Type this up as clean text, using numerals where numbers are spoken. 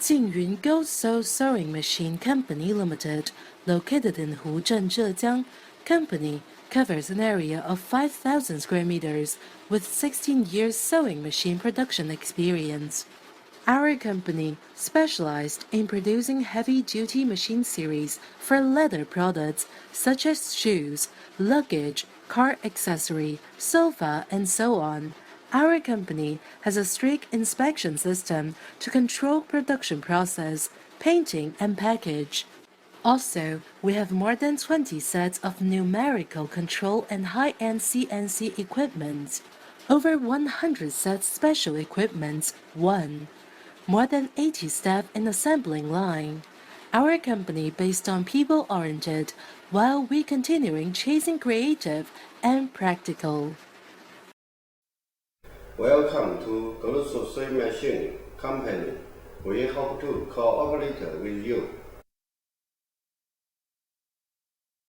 Jingyun Gold Soul Sewing Machine Company Limited, located in Huzhen, Zhejiang. Company covers an area of 5,000 square meters with 16 years sewing machine production experience. Our company specialized in producing heavy-duty machine series for leather products such as shoes, luggage, car accessory, sofa, and so on. Our company has a strict inspection system to control production process, painting, and package. Also, we have more than 20 sets of numerical control and high-end CNC equipment, over 100 sets special equipment, more than 80 staff in assembling line. Our company based on people-oriented, while we continuing chasing creative and practical. Welcome to Gold Soul Sewing Machine Company. We hope to cooperate with you.